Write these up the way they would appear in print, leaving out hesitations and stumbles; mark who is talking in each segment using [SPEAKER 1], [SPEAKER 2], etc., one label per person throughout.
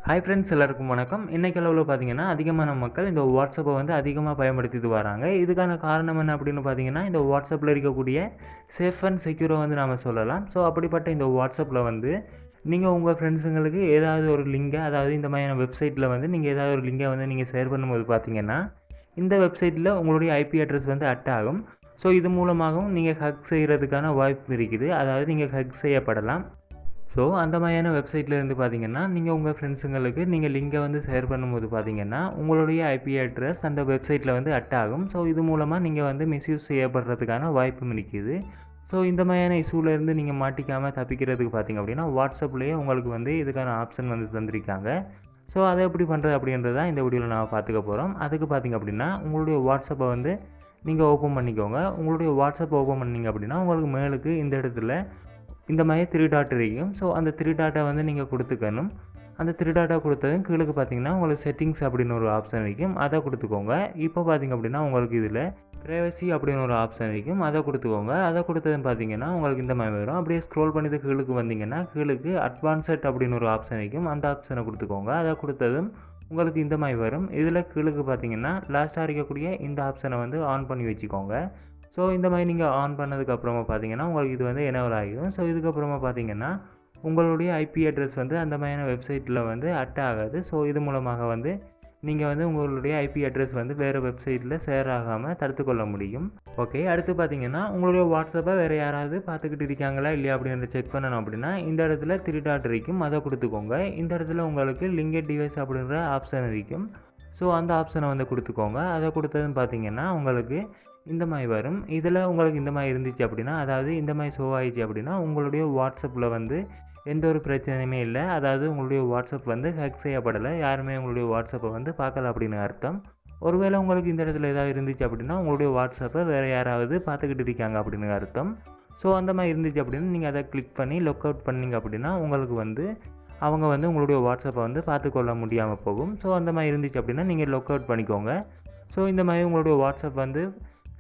[SPEAKER 1] Hi friends எல்லாருக்கும் வணக்கம். இன்னைக்கு அளவில் பார்த்தீங்கன்னா அதிகமான மக்கள் இந்த வாட்ஸ்அப்பை வந்து அதிகமாக பயன்படுத்திட்டு வராங்க. இதுக்கான காரணம் என்ன அப்படின்னு பார்த்தீங்கன்னா இந்த வாட்ஸ்அப்பில் இருக்கக்கூடிய சேஃப் அண்ட் செக்யூரை வந்து நாம் சொல்லலாம். ஸோ அப்படிப்பட்ட இந்த வாட்ஸ்அப்பில் வந்து நீங்கள் உங்கள் ஃப்ரெண்ட்ஸுங்களுக்கு ஏதாவது ஒரு லிங்கை, அதாவது இந்த மாதிரியான வெப்சைட்டில் வந்து நீங்கள் ஏதாவது ஒரு லிங்கை வந்து நீங்கள் ஷேர் பண்ணும்போது பார்த்தீங்கன்னா இந்த வெப்சைட்டில் உங்களுடைய ஐபி அட்ரஸ் வந்து அட் ஆகும். ஸோ இது மூலமாகவும் நீங்கள் ஹக் செய்கிறதுக்கான வாய்ப்பு இருக்குது. அதாவது நீங்கள் ஹக் செய்யப்படலாம். ஸோ அந்த மாதிரியான வெப்சைட்டில் இருந்து பார்த்தீங்கன்னா நீங்கள் உங்கள் ஃப்ரெண்ட்ஸுங்களுக்கு நீங்கள் லிங்கை வந்து ஷேர் பண்ணும்போது பார்த்தீங்கன்னா உங்களுடைய ஐபி அட்ரஸ் அந்த வெப்சைட்டில் வந்து அட் ஆகும். ஸோ இது மூலமாக நீங்கள் வந்து மிஸ்யூஸ் செய்யப்படுறதுக்கான வாய்ப்பும் இருக்குது. ஸோ இந்த மாதிரியான இஷ்யூலேருந்து நீங்கள் மாட்டிக்காமல் தப்பிக்கிறதுக்கு பார்த்தீங்க அப்படின்னா வாட்ஸ்அப்லேயே உங்களுக்கு வந்து இதுக்கான ஆப்ஷன் வந்து தந்திருக்காங்க. ஸோ அதை எப்படி பண்ணுறது அப்படின்றது தான் இந்த வீடியோவில் நான் பார்த்துக்க போகிறோம். அதுக்கு பார்த்தீங்க அப்படின்னா உங்களுடைய வாட்ஸ்அப்பை வந்து நீங்கள் ஓப்பன் பண்ணிக்கோங்க. உங்களுடைய வாட்ஸ்அப் ஓப்பன் பண்ணிங்க அப்படின்னா உங்களுக்கு மேலுக்கு இந்த இடத்துல இந்த மாதிரி 3 டாட் இருக்கும். ஸோ அந்த 3 டாட்டை வந்து நீங்கள் கொடுத்துக்கணும். அந்த 3 டாட்டா கொடுத்ததும் கீழே பார்த்தீங்கன்னா உங்களுக்கு செட்டிங்ஸ் அப்படின்னு ஒரு ஆப்ஷன் இருக்கும். அதை கொடுத்துக்கோங்க. இப்போ பார்த்தீங்க அப்படின்னா உங்களுக்கு இதில் ப்ரைவசி அப்படின்னு ஒரு ஆப்ஷன் இருக்கும். அதை கொடுத்துக்கோங்க. அதை கொடுத்ததுன்னு பார்த்தீங்கன்னா உங்களுக்கு இந்த மாதிரி வரும். அப்படியே ஸ்க்ரோல் பண்ணிட்டு கீழுக்கு வந்தீங்கன்னா கீழுக்கு அட்வான்ஸ்ட் அப்படின்னு ஒரு ஆப்ஷன் இருக்கும். அந்த ஆப்ஷனை கொடுத்துக்கோங்க. அதை கொடுத்ததும் உங்களுக்கு இந்த மாதிரி வரும். இதில் கீழுக்கு பார்த்தீங்கன்னா லாஸ்ட்டாக இருக்கக்கூடிய இந்த ஆப்ஷனை வந்து ஆன் பண்ணி வச்சுக்கோங்க. ஸோ இந்த மாதிரி நீங்கள் ஆன் பண்ணதுக்கப்புறமா பார்த்தீங்கன்னா உங்களுக்கு இது வந்து எனேபிள் ஆகிடும். ஸோ இதுக்கப்புறமா பார்த்தீங்கன்னா உங்களுடைய ஐபி அட்ரஸ் வந்து அந்த மாதிரியான வெப்சைட்டில் வந்து அட் ஆகாது. ஸோ இது மூலமாக வந்து நீங்கள் வந்து உங்களுடைய ஐபி அட்ரஸ் வந்து வேறு வெப்சைட்டில் ஷேர் ஆகாமல் தடுத்துக்கொள்ள முடியும். ஓகே, அடுத்து பார்த்தீங்கன்னா உங்களுடைய வாட்ஸ்அப்பை வேறு யாராவது பார்த்துக்கிட்டு இருக்காங்களா இல்லையா அப்படின்னு செக் பண்ணணும் அப்படின்னா இந்த இடத்துல 3 டாட் இருக்கும். அதை கொடுத்துக்கோங்க. இந்த இடத்துல உங்களுக்கு லிங்கட் டிவைஸ் அப்படின்ற ஆப்ஷன் இருக்கும். ஸோ அந்த ஆப்ஷனை வந்து கொடுத்துக்கோங்க. அதை கொடுத்ததுன்னு பார்த்தீங்கன்னா உங்களுக்கு இந்த மாதிரி வரும். இதில் உங்களுக்கு இந்த மாதிரி இருந்துச்சு அப்படின்னா, அதாவது இந்த மாதிரி ஷோ ஆயிடுச்சு அப்படின்னா உங்களுடைய வாட்ஸ்அப்பில் வந்து எந்த ஒரு பிரச்சனையுமே இல்லை. அதாவது உங்களுடைய வாட்ஸ்அப் வந்து ஹேக் செய்யப்படலை. யாருமே உங்களுடைய வாட்ஸ்அப்பை வந்து பார்க்கல அப்படின்னு அர்த்தம். ஒருவேளை உங்களுக்கு இந்த இடத்துல ஏதாவது இருந்துச்சு அப்படின்னா உங்களுடைய வாட்ஸ்அப்பை வேறு யாராவது பார்த்துக்கிட்டு இருக்காங்க அப்படின்னு அர்த்தம். ஸோ அந்த மாதிரி இருந்துச்சு அப்படின்னா நீங்கள் அதை கிளிக் பண்ணி லாக் அவுட் பண்ணிங்க அப்படின்னா உங்களுக்கு வந்து அவங்க வந்து உங்களுடைய வாட்ஸ்அப்பை வந்து பார்த்துக்கொள்ள முடியாமல் போகும். ஸோ அந்த மாதிரி இருந்துச்சு அப்படின்னா நீங்கள் லாக் அவுட் பண்ணிக்கோங்க. ஸோ இந்த மாதிரி உங்களுடைய வாட்ஸ்அப் வந்து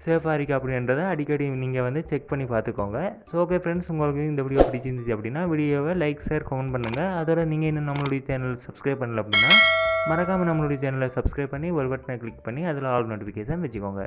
[SPEAKER 1] சேஃபாக இருக்குது அப்படின்றத அடிக்கடி நீங்கள் வந்து செக் பண்ணி பார்த்துக்கோங்க. ஸோ ஓகே ஃப்ரெண்ட்ஸ், உங்களுக்கு இந்த வீடியோ பிடிச்சிருந்துச்சு அப்படின்னா வீடியோவை லைக், ஷேர், கமெண்ட் பண்ணுங்கள். அதோட நீங்கள் இன்னும் நம்மளுடைய சேனல் சப்ஸ்கிரைப் பண்ணல அப்படின்னா மறக்காமல் நம்மளுடைய சேனலை சப்ஸ்கிரைப் பண்ணி ஒரு பட்டனை கிளிக் பண்ணி அதில் ஆல் நோட்டிஃபிகேஷன் வச்சுக்கோங்க.